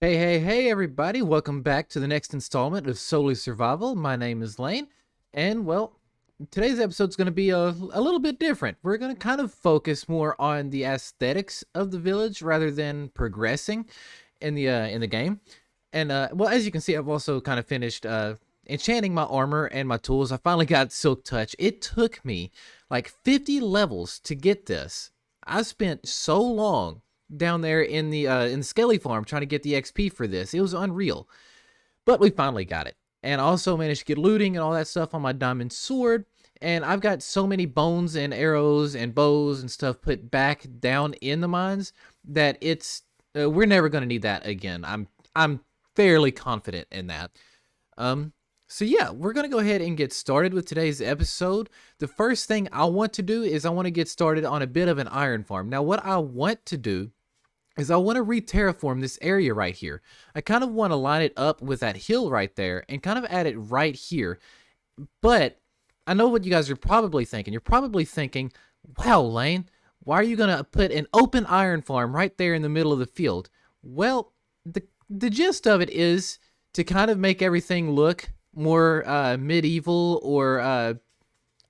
Hey, everybody. Welcome back to the next installment of Solely Survival. My name is Lane. And, well, today's episode is going to be a little bit different. We're going to kind of focus more on the aesthetics of the village rather than progressing in the game. And, well, as you can see, I've also kind of finished enchanting my armor and my tools. I finally got Silk Touch. It took me like 50 levels to get this. I spent so long down there in the Skelly farm trying to get the XP for this. It was unreal. But we finally got it. And I also managed to get looting and all that stuff on my diamond sword. And I've got so many bones and arrows and bows and stuff put back down in the mines that it's we're never going to need that again. I'm fairly confident in that. Um so yeah, we're going to go ahead and get started with today's episode. The first thing I want to do is I want to get started on a bit of an iron farm. Now what I want to do is I want to re-terraform this area right here. I kind of want to line it up with that hill right there and kind of add it right here. But I know what you guys are probably thinking. You're probably thinking, wow, Lane, why are you going to put an open iron farm right there in the middle of the field? Well, the gist of it is to kind of make everything look more medieval or I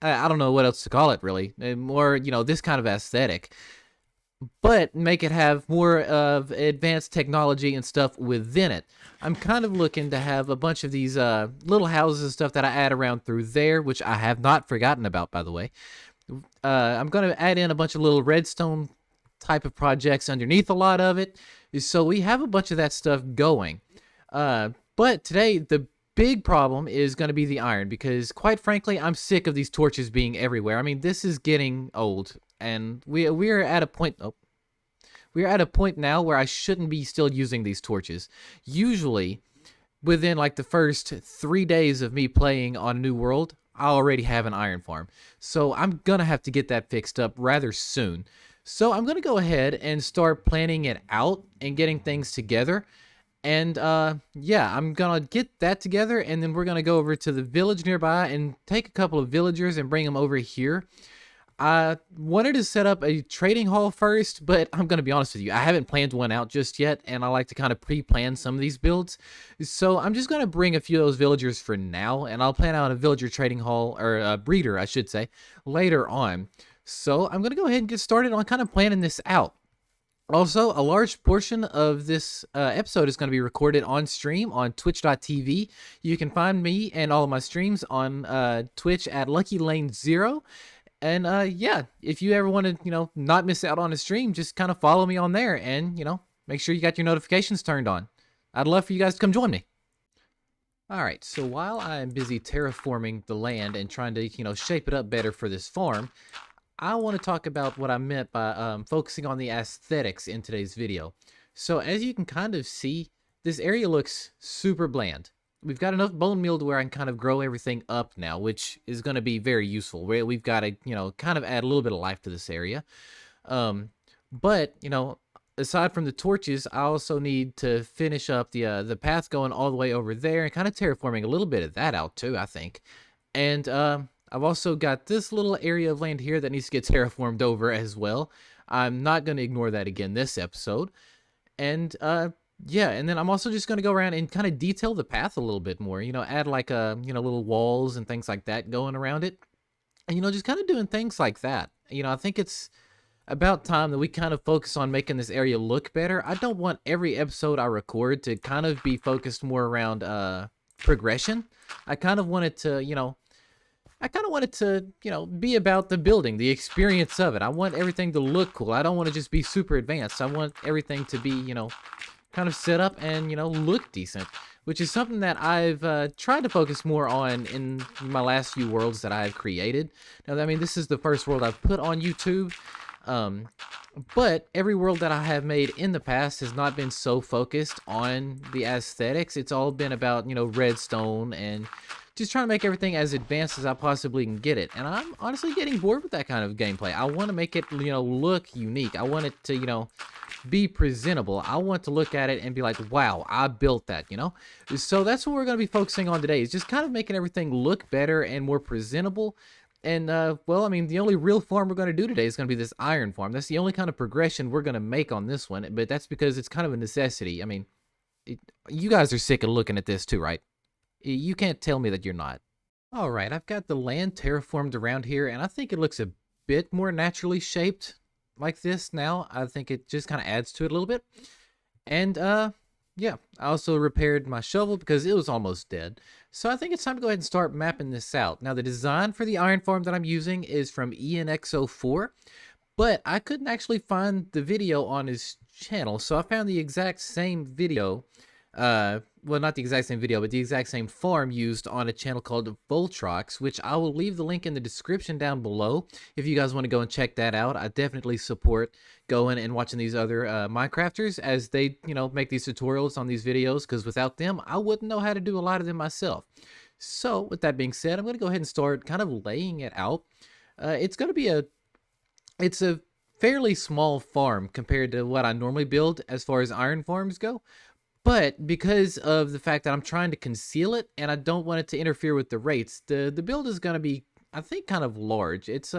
don't know what else to call it really. More, this kind of aesthetic, but make it have more of advanced technology and stuff within it. I'm kind of looking to have a bunch of these little houses and stuff that I add around through there, which I have not forgotten about, by the way. I'm going to add in a bunch of little redstone type of projects underneath a lot of it. So we have a bunch of that stuff going. But today, the big problem is going to be the iron because, quite frankly, I'm sick of these torches being everywhere. I mean, this is getting old, and we're at a point. Oh, we're at a point now where I shouldn't be still using these torches. Usually, within like the first 3 days of me playing on New World, I already have an iron farm. So I'm gonna have to get that fixed up rather soon. So I'm gonna go ahead and start planning it out and getting things together. And yeah, I'm gonna get that together, and then we're gonna go over to the village nearby and take a couple of villagers and bring them over here. I wanted to set up a trading hall first, but I'm going to be honest with you, I haven't planned one out just yet, and I like to kind of pre-plan some of these builds. So I'm just going to bring a few of those villagers for now, and I'll plan out a villager trading hall, or a breeder, I should say, later on. So I'm going to go ahead and get started on kind of planning this out. Also, a large portion of this episode is going to be recorded on stream on twitch.tv. You can find me and all of my streams on Twitch at LuckyLane0. And yeah, if you ever want to, not miss out on a stream, just kind of follow me on there and, make sure you got your notifications turned on. I'd love for you guys to come join me. All right, so while I'm busy terraforming the land and trying to, shape it up better for this farm, I want to talk about what I meant by focusing on the aesthetics in today's video. So as you can kind of see, this area looks super bland. We've got enough bone meal to where I can kind of grow everything up now, which is going to be very useful. We've got to, kind of add a little bit of life to this area. But, aside from the torches, I also need to finish up the path going all the way over there and kind of terraforming a little bit of that out too, I think. And I've also got this little area of land here that needs to get terraformed over as well. I'm not going to ignore that again this episode. And yeah, and then I'm also just going to go around and kind of detail the path a little bit more, add like little walls and things like that going around it. And just kind of doing things like that. I think it's about time that we kind of focus on making this area look better. I don't want every episode I record to kind of be focused more around progression. I kind of want it to, be about the building, the experience of it. I want everything to look cool. I don't want to just be super advanced. I want everything to be, kind of set up and, look decent, which is something that I've tried to focus more on in my last few worlds that I've created. Now, I mean, this is the first world I've put on YouTube, but every world that I have made in the past has not been so focused on the aesthetics. It's all been about, redstone and just trying to make everything as advanced as I possibly can get it. And I'm honestly getting bored with that kind of gameplay. I want to make it, look unique. I want it to, be presentable. I want to look at it and be like, wow, I built that, So that's what we're going to be focusing on today, is just kind of making everything look better and more presentable. And, well, I mean, the only real farm we're going to do today is going to be this iron farm. That's the only kind of progression we're going to make on this one, but that's because it's kind of a necessity. I mean, You guys are sick of looking at this too, right? You can't tell me that you're not. All right, I've got the land terraformed around here, and I think it looks a bit more naturally shaped like this now. I think it just kind of adds to it a little bit. And yeah, I also repaired my shovel because it was almost dead. So I think it's time to go ahead and start mapping this out. Now the design for the iron farm that I'm using is from ENX04, but I couldn't actually find the video on his channel, so I found the exact same video. Well, not the exact same video, but the exact same farm used on a channel called Voltrox, which I will leave the link in the description down below if you guys want to go and check that out. I definitely support going and watching these other Minecrafters as they, make these tutorials on these videos, because without them, I wouldn't know how to do a lot of them myself. So, with that being said, I'm going to go ahead and start kind of laying it out. It's going to be it's a fairly small farm compared to what I normally build as far as iron farms go. But because of the fact that I'm trying to conceal it and I don't want it to interfere with the rates, the build is going to be, I think, kind of large. It's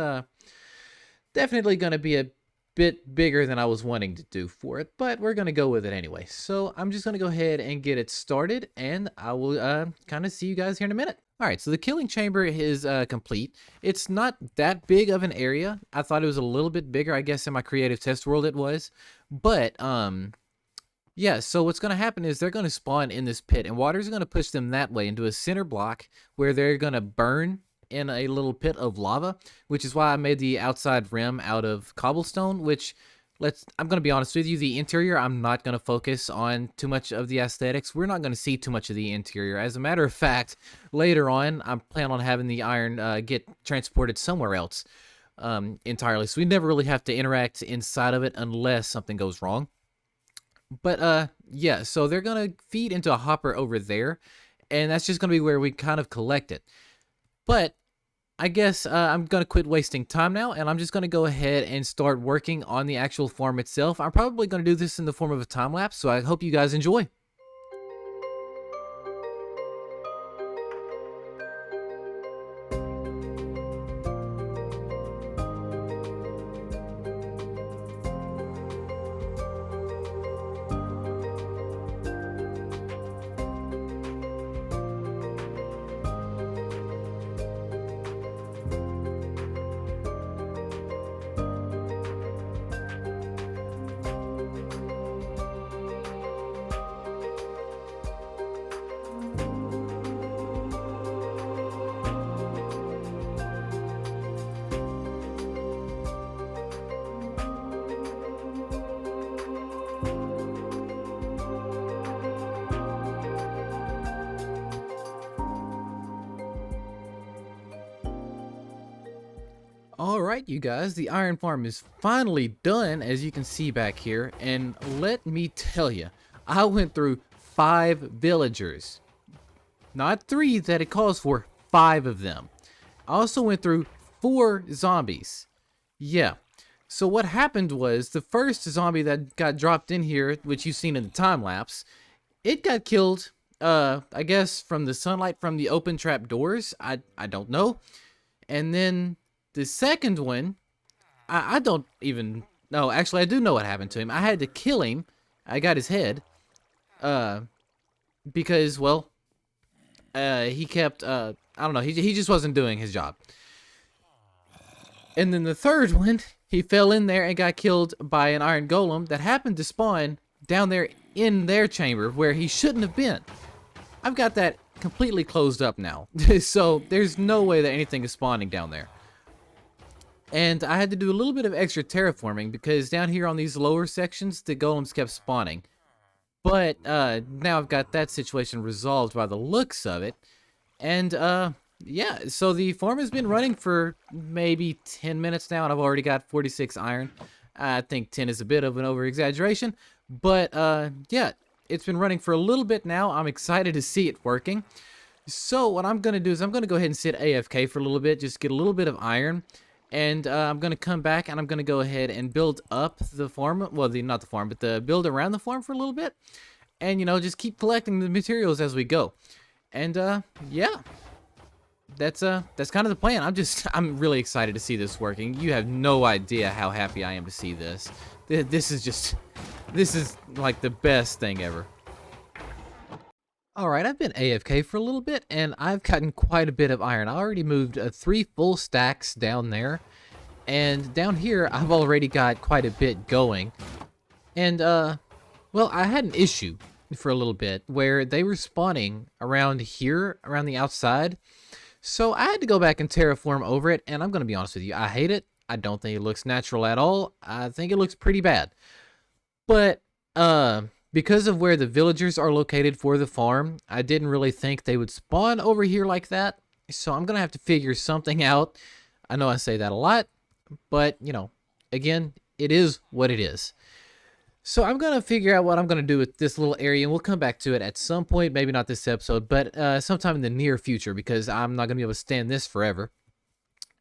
definitely going to be a bit bigger than I was wanting to do for it, but we're going to go with it anyway. So I'm just going to go ahead and get it started, and I will kind of see you guys here in a minute. All right, so the killing chamber is complete. It's not that big of an area. I thought it was a little bit bigger. I guess in my creative test world it was. But yeah, so what's going to happen is they're going to spawn in this pit, and water's going to push them that way into a center block where they're going to burn in a little pit of lava, which is why I made the outside rim out of cobblestone, which, I'm going to be honest with you, the interior, I'm not going to focus on too much of the aesthetics. We're not going to see too much of the interior. As a matter of fact, later on, I'm planning on having the iron get transported somewhere else entirely, so we never really have to interact inside of it unless something goes wrong. But yeah, so they're gonna feed into a hopper over there, and that's just gonna be where we kind of collect it. But I guess I'm gonna quit wasting time now, and I'm just gonna go ahead and start working on the actual farm itself. I'm probably gonna do this in the form of a time lapse, so I hope you guys enjoy. Alright, you guys, the iron farm is finally done, as you can see back here, and let me tell you, I went through 5 villagers. Not 3 that it calls for, 5 of them. I also went through 4 zombies. Yeah, so what happened was, the first zombie that got dropped in here, which you've seen in the time lapse, it got killed, I guess from the sunlight from the open trap doors, I don't know. And then the second one, I don't even know. Actually, I do know what happened to him. I had to kill him. I got his head. Because, well, he kept, I don't know. He just wasn't doing his job. And then the third one, he fell in there and got killed by an iron golem that happened to spawn down there in their chamber where he shouldn't have been. I've got that completely closed up now. So there's no way that anything is spawning down there. And I had to do a little bit of extra terraforming because down here on these lower sections, the golems kept spawning. But now I've got that situation resolved by the looks of it. And yeah, so the farm has been running for maybe 10 minutes now, and I've already got 46 iron. I think 10 is a bit of an over-exaggeration. But yeah, it's been running for a little bit now. I'm excited to see it working. So what I'm going to do is I'm going to go ahead and sit AFK for a little bit, just get a little bit of iron. And I'm going to come back and I'm going to go ahead and build up the farm. Well, not the farm, but the build around the farm for a little bit. And, just keep collecting the materials as we go. And, yeah. That's kind of the plan. I'm really excited to see this working. You have no idea how happy I am to see this. This is like the best thing ever. All right, I've been AFK for a little bit, and I've gotten quite a bit of iron. I already moved 3 full stacks down there, and down here I've already got quite a bit going. And well, I had an issue for a little bit where they were spawning around here, around the outside. So I had to go back and terraform over it, and I'm gonna be honest with you, I hate it. I don't think it looks natural at all. I think it looks pretty bad. But because of where the villagers are located for the farm, I didn't really think they would spawn over here like that. So I'm gonna have to figure something out. I know I say that a lot, but you know, again, it is what it is. So I'm gonna figure out what I'm gonna do with this little area, and we'll come back to it at some point. Maybe not this episode, but sometime in the near future, because I'm not gonna be able to stand this forever.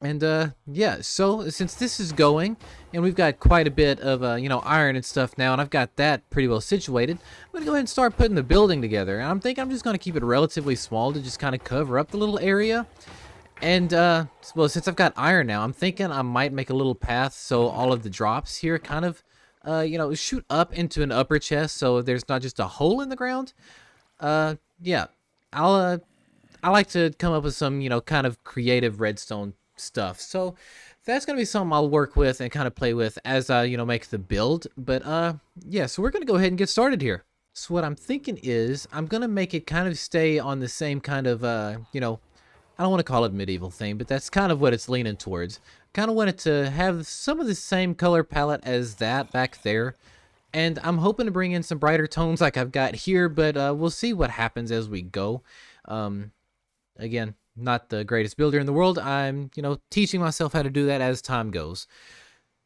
And yeah, so since this is going, and we've got quite a bit of you know, iron and stuff now, and I've got that pretty well situated, I'm gonna go ahead and start putting the building together. And I'm thinking I'm just gonna keep it relatively small to just kind of cover up the little area. And well, since I've got iron now, I'm thinking I might make a little path so all of the drops here kind of you know, shoot up into an upper chest, so there's not just a hole in the ground. Yeah, I like to come up with some, you know, kind of creative redstone stuff. So that's gonna be something I'll work with and kind of play with as I, you know, make the build. But yeah, so we're gonna go ahead and get started here. So what I'm thinking is I'm gonna make it kind of stay on the same kind of you know, I don't want to call it medieval theme, but that's kind of what it's leaning towards. Kind of want it to have some of the same color palette as that back there. And I'm hoping to bring in some brighter tones like I've got here, but we'll see what happens as we go. Again, not the greatest builder in the world. I'm, you know, teaching myself how to do that as time goes.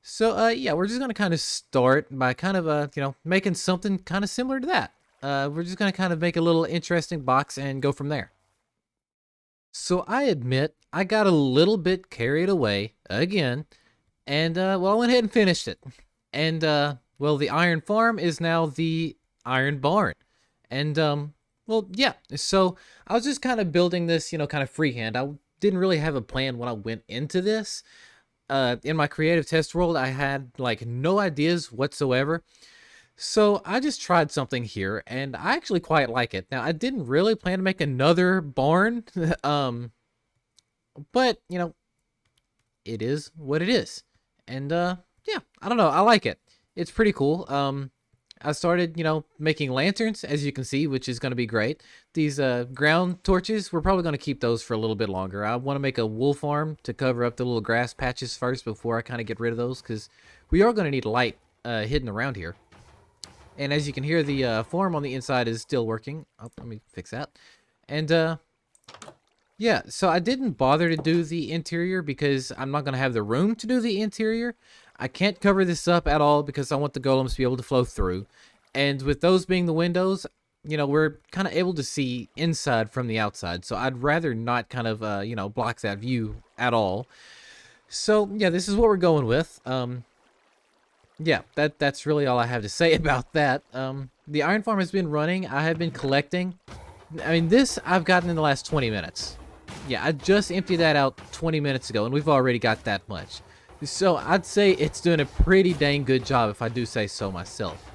So, yeah, we're just going to kind of start by kind of, you know, making something kind of similar to that. We're just going to kind of make a little interesting box and go from there. So I admit I got a little bit carried away again, and well, I went ahead and finished it. And well, the iron farm is now the iron barn. And well, yeah. So I was just kind of building this, you know, kind of freehand. I didn't really have a plan when I went into this. In my creative test world, I had like no ideas whatsoever. So I just tried something here, and I actually quite like it. Now, I didn't really plan to make another barn, but, you know, it is what it is. And, yeah, I don't know. I like it. It's pretty cool. I started, you know, making lanterns, as you can see, which is going to be great. These ground torches, we're probably going to keep those for a little bit longer. I want to make a wool farm to cover up the little grass patches first before I kind of get rid of those, because we are going to need light hidden around here. And as you can hear, the farm on the inside is still working. Oh, let me fix that. And yeah, so I didn't bother to do the interior because I'm not going to have the room to do the interior. I can't cover this up at all because I want the golems to be able to flow through. And with those being the windows, you know, we're kind of able to see inside from the outside. So I'd rather not kind of, you know, block that view at all. So yeah, this is what we're going with. Yeah, that's really all I have to say about that. The iron farm has been running. I have been collecting. I mean, this I've gotten in the last 20 minutes. Yeah, I just emptied that out 20 minutes ago, and we've already got that much. So I'd say it's doing a pretty dang good job, if I do say so myself.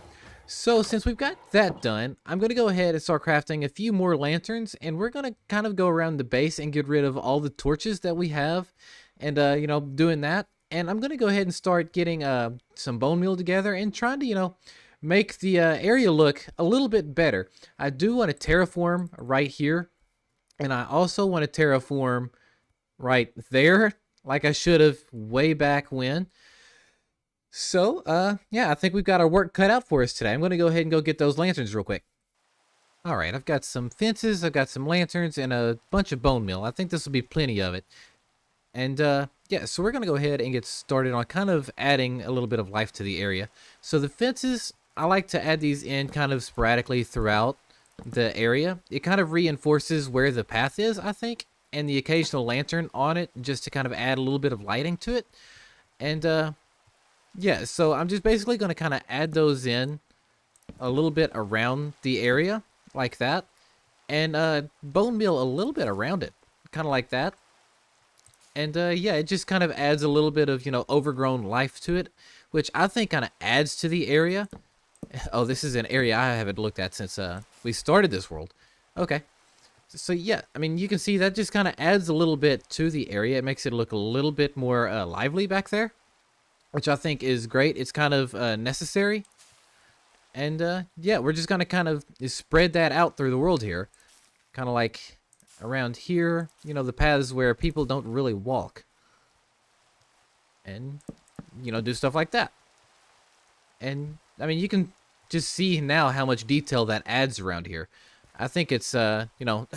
So since we've got that done, I'm going to go ahead and start crafting a few more lanterns, and we're going to kind of go around the base and get rid of all the torches that we have, and, you know, doing that. And I'm going to go ahead and start getting some bone meal together and trying to, you know, make the area look a little bit better. I do want to terraform right here. And I also want to terraform right there, like I should have way back when. So, yeah, I think we've got our work cut out for us today. I'm going to go ahead and go get those lanterns real quick. All right, I've got some fences, I've got some lanterns, and a bunch of bone meal. I think this will be plenty of it. And yeah, so we're going to go ahead and get started on kind of adding a little bit of life to the area. So the fences, I like to add these in kind of sporadically throughout the area. It kind of reinforces where the path is, I think, and the occasional lantern on it just to kind of add a little bit of lighting to it. And yeah, so I'm just basically going to kind of add those in a little bit around the area like that. And bone meal a little bit around it, kind of like that. And yeah, it just kind of adds a little bit of, you know, overgrown life to it, which I think kind of adds to the area. Oh, this is an area I haven't looked at since we started this world. Okay. So yeah, I mean, you can see that just kind of adds a little bit to the area. It makes it look a little bit more lively back there, which I think is great. It's kind of necessary. And yeah, we're just gonna kind of spread that out through the world here, kind of like around here. You know, the paths where people don't really walk, and do stuff like that. And I mean, you can just see now how much detail that adds around here. I think it's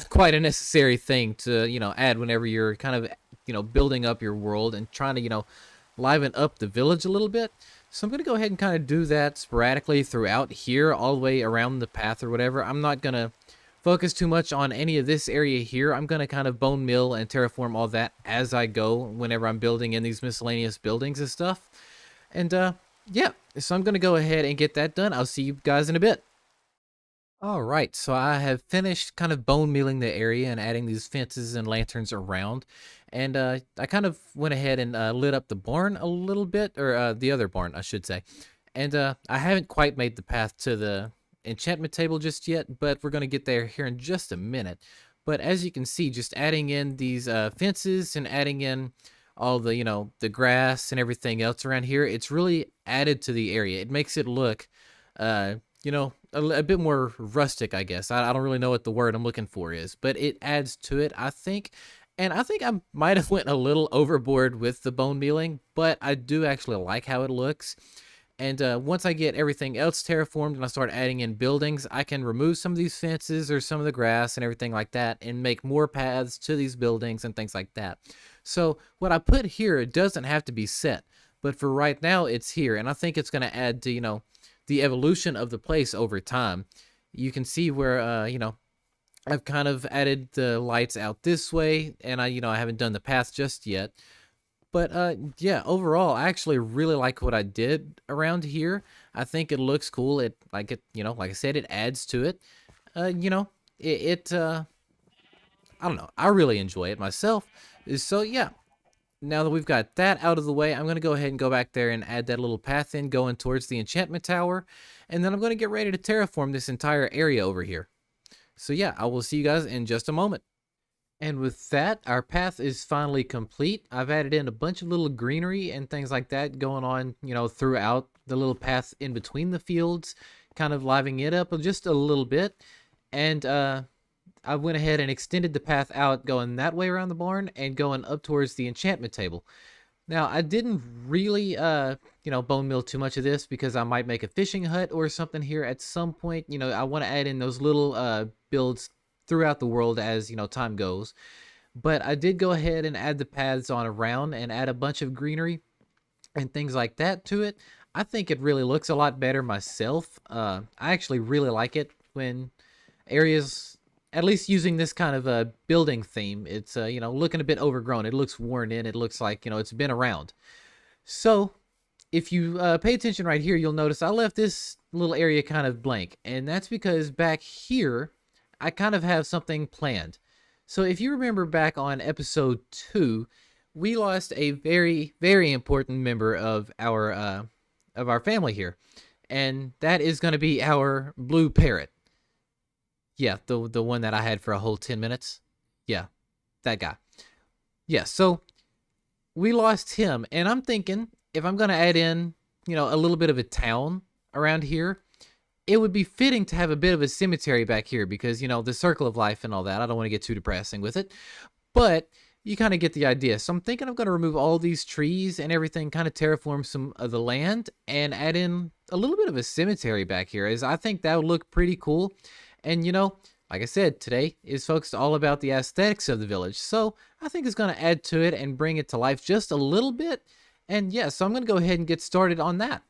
quite a necessary thing to add whenever you're kind of building up your world and trying to liven up the village a little bit. So I'm going to go ahead and kind of do that sporadically throughout here, all the way around the path or whatever. I'm not going to focus too much on any of this area here. I'm going to kind of bone mill and terraform all that as I go whenever I'm building in these miscellaneous buildings and stuff. And yeah, so I'm going to go ahead and get that done. I'll see you guys in a bit. All right, so I have finished kind of bone milling the area and adding these fences and lanterns around. And I kind of went ahead and lit up the barn a little bit, or the other barn, I should say. And I haven't quite made the path to the enchantment table just yet, but we're going to get there here in just a minute. But as you can see, just adding in these fences and adding in all the, the grass and everything else around here, it's really added to the area. It makes it look, a bit more rustic, I guess. I don't really know what the word I'm looking for is, but it adds to it, I think. And I think I might have went a little overboard with the bone mealing, but I do actually like how it looks. And once I get everything else terraformed and I start adding in buildings, I can remove some of these fences or some of the grass and everything like that and make more paths to these buildings and things like that. So what I put here, it doesn't have to be set, but for right now it's here. And I think it's going to add to, the evolution of the place over time. You can see where, I've kind of added the lights out this way, and I haven't done the path just yet. But yeah, overall, I actually really like what I did around here. I think it looks cool. Like I said, it adds to it. I don't know. I really enjoy it myself. So yeah, now that we've got that out of the way, I'm going to go ahead and go back there and add that little path in going towards the enchantment tower. And then I'm going to get ready to terraform this entire area over here. So yeah, I will see you guys in just a moment. And with that, our path is finally complete. I've added in a bunch of little greenery and things like that going on, throughout the little path in between the fields, kind of livening it up just a little bit. And I went ahead and extended the path out going that way around the barn and going up towards the enchantment table. Now, I didn't really, bone mill too much of this because I might make a fishing hut or something here at some point. I want to add in those little builds throughout the world as, time goes. But I did go ahead and add the paths on around and add a bunch of greenery and things like that to it. I think it really looks a lot better myself. I actually really like it when areas, at least using this kind of a building theme, it's looking a bit overgrown. It looks worn in. It looks like it's been around. So if you pay attention right here, you'll notice I left this little area kind of blank, and that's because back here I kind of have something planned. So if you remember back on episode 2, we lost a very, very important member of our family here, and that is going to be our blue parrot. Yeah, the one that I had for a whole 10 minutes. Yeah, that guy. Yeah, so we lost him, and I'm thinking if I'm going to add in, a little bit of a town around here, it would be fitting to have a bit of a cemetery back here because, the circle of life and all that. I don't want to get too depressing with it, but you kind of get the idea. So I'm thinking I'm going to remove all these trees and everything, kind of terraform some of the land and add in a little bit of a cemetery back here, as I think that would look pretty cool. And, like I said, today is focused all about the aesthetics of the village. So I think it's going to add to it and bring it to life just a little bit. And yeah, so I'm going to go ahead and get started on that.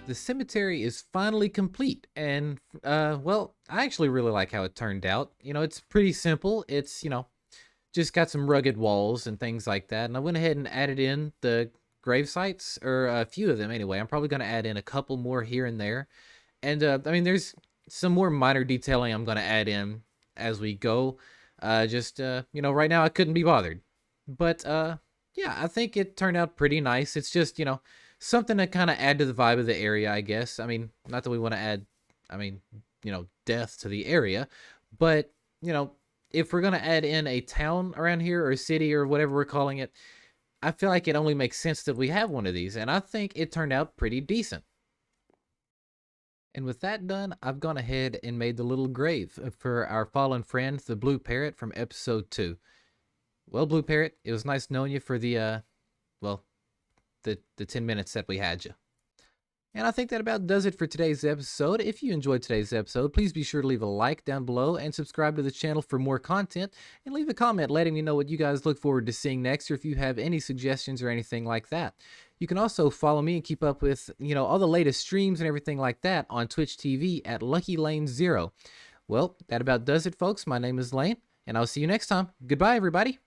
The cemetery is finally complete, and well, I actually really like how it turned out. It's pretty simple. It's, just got some rugged walls and things like that. And I went ahead and added in the grave sites, or a few of them anyway. I'm probably going to add in a couple more here and there. And I mean, there's some more minor detailing I'm going to add in as we go. Right now I couldn't be bothered. But yeah, I think it turned out pretty nice. It's just, something to kind of add to the vibe of the area, I guess. I mean, not that we want to add, I mean, death to the area, but, if we're going to add in a town around here, or a city, or whatever we're calling it, I feel like it only makes sense that we have one of these, and I think it turned out pretty decent. And with that done, I've gone ahead and made the little grave for our fallen friend, the Blue Parrot from episode 2. Well, Blue Parrot, it was nice knowing you for the 10 minutes that we had you. And I think that about does it for today's episode. If you enjoyed today's episode, please be sure to leave a like down below and subscribe to the channel for more content, and leave a comment letting me know what you guys look forward to seeing next, or if you have any suggestions or anything like that. You can also follow me and keep up with, all the latest streams and everything like that on Twitch TV at LuckyLane0. Well, that about does it, folks. My name is Lane, and I'll see you next time. Goodbye, everybody.